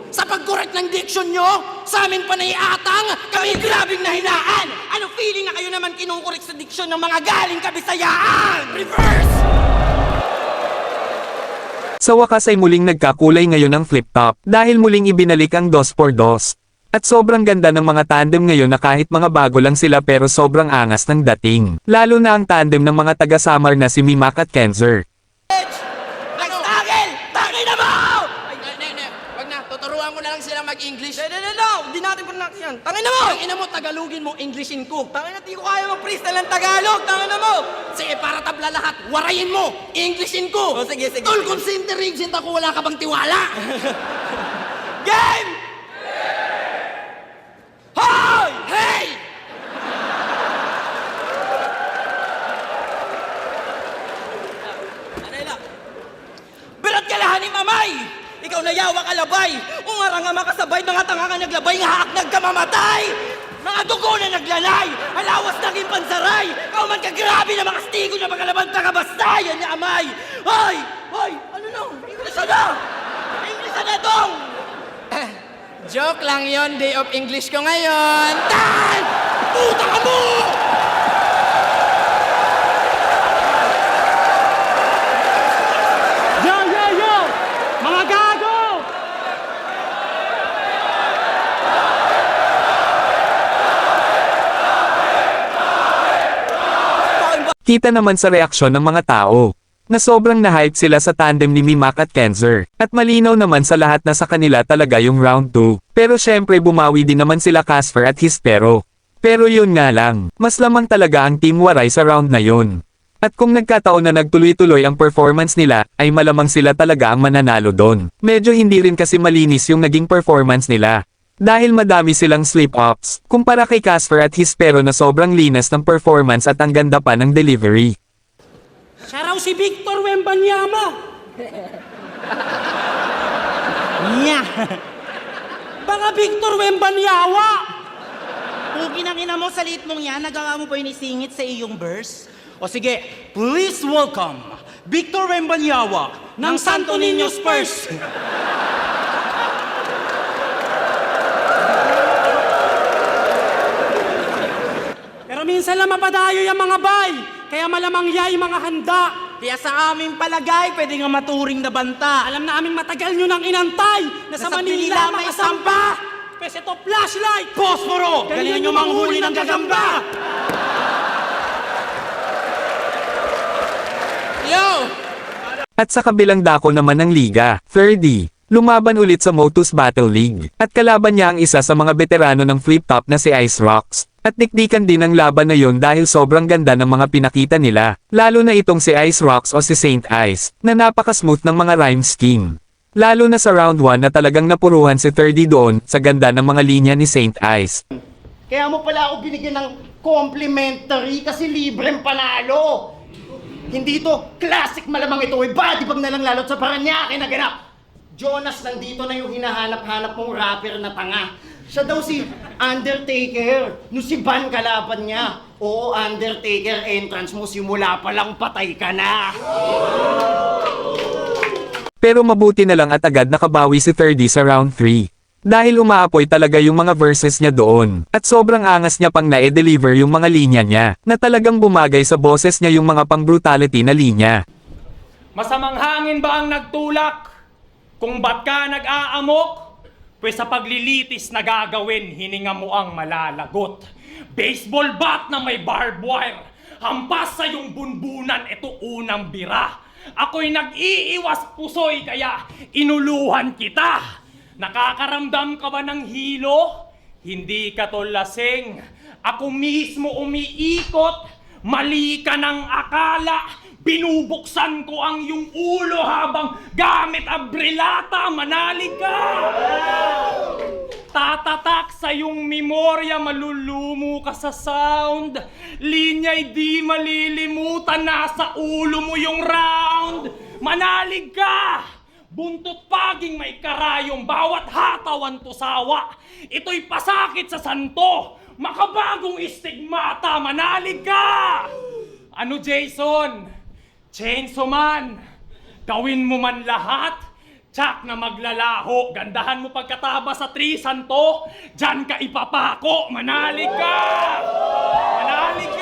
Sa pag-correct ng diction nyo, sa amin pa naiatang, kami grabing nahinaan! Ano feeling na kayo naman kinukorek sa diction ng mga galing Kabisayaan? Reverse! Sa wakas ay muling nagkakulay ngayon ang flip-top, dahil muling ibinalik ang 2x2. At sobrang ganda ng mga tandem ngayon na kahit mga bago lang sila pero sobrang angas ng dating. Lalo na ang tandem ng mga taga-Samar na si Mimak at Kenzer. Nagtagil! Tangin na mo! Ay, wag na. Tuturuan ko na lang sila mag-English. No. Hindi natin po natin yan. Tangin na mo! Tangin na mo, Tagalogin mo, Englishin ko. Tangin na, di ko kaya mag-freestyle ng Tagalog. Tangin na mo! Sige, para tabla lahat, warayin mo, Englishin ko. Oh, sige. Tol, kung sinterigent ako, wala ka bang tiwala? Game! Hoy! Hey! Berat kalahan ni Mamay! Ikaw na yawa kalabay! Ungarang nga makasabay, mga tanga nga naglabay, nga haaknag ka mamatay! Mga dugo na naglalay! Alawas naging pansaray! Kau man ka grabe na makastigo na magalaban pa kabastayan ni Amay! Hoy! Hoy! Ano nung? English na! English na dong! Joke lang yon, day of English ko ngayon! Tan! Puta ka mo! Yo! Mga gago! Kita naman sa reaksyon ng mga tao, na sobrang na-hype sila sa tandem ni Mimak at Kenzer. At malinaw naman sa lahat na sa kanila talaga yung round 2. Pero syempre bumawi din naman sila Casper at Hispero. Pero yun nga lang, mas lamang talaga ang Team Waray sa round na yun. At kung nagkataon na nagtuloy-tuloy ang performance nila, ay malamang sila talaga ang mananalo doon. Medyo hindi rin kasi malinis yung naging performance nila. Dahil madami silang slip-ups, kumpara kay Casper at Hispero na sobrang linas ng performance at ang ganda pa ng delivery. Siya raw si Victor Wembanyama! Nya! Baka Victor Wembanyawa! Pugi ng ina mo, sa liit mong yan, nagawa mo pa yung isingit sa iyong verse? O sige, please welcome, Victor Wembanyawa ng Santo Niño Spurs! Pero minsan lang mapadayo yung mga bay, kaya malamang yay mga handa. Kaya sa aming palagay, pwede nga maturing na banta. Alam na aming matagal nyo nang inantay, na sa Manila makasamba! Pwes ito flashlight! Posporo! Galingan nyo manghuli ng gagamba! Yo! At sa kabilang dako naman ng liga, 3D, lumaban ulit sa Motus Battle League. At kalaban niya ang isa sa mga veterano ng flip-top na si Ice Rocks. At dikdikan din ang laban na yun dahil sobrang ganda ng mga pinakita nila. Lalo na itong si Ice Rocks o si Saint Ice, na napaka-smooth ng mga rhyme scheme. Lalo na sa round 1 na talagang napuruhan si 3D doon sa ganda ng mga linya ni Saint Ice. Kaya mo pala ako binigyan ng complimentary kasi libreng panalo. Hindi ito classic, malamang ito ay body bag na lang lalot sa Paranaque na ganap. Jonas, nandito na yung hinahanap-hanap mong rapper na tanga. Siya daw si Undertaker. No, si Van kalaban niya. Oo, Undertaker, entrance mo simula pa lang patay ka na. Pero mabuti na lang at agad nakabawi si 3D sa round 3. Dahil umaapoy talaga yung mga verses niya doon. At sobrang angas niya pang na-deliver yung mga linya niya, na talagang bumagay sa boses niya yung mga pang-brutality na linya. Masamang hangin ba ang nagtulak? Kung ba't ka nag-aamok? Pues sa paglilitis na gagawin, hininga mo ang malalagot. Baseball bat na may barbed wire. Hampas sa iyong bunbunan, ito unang bira. Ako'y nag-iiwas pusoy, kaya inuluhan kita. Nakakaramdam ka ba ng hilo? Hindi ka to lasing. Ako mismo umiikot. Mali ka ng akala. Binubuksan ko ang iyong ulo habang gamit abrilata, manalig ka! Tatatak sa iyong memorya, malulumo ka sa sound. Linya'y di malilimutan, nasa ulo mo yung round. Manalig ka! Buntot paging may karayong, bawat hatawan tusawa. Ito'y pasakit sa santo, makabagong istigmata, manalig ka! Ano, Jason? Chainsaw Man, gawin mo man lahat, Tsak na maglalaho, gandahan mo pagkataba sa trisanto, dyan ka ipapako, manalig ka! Manalig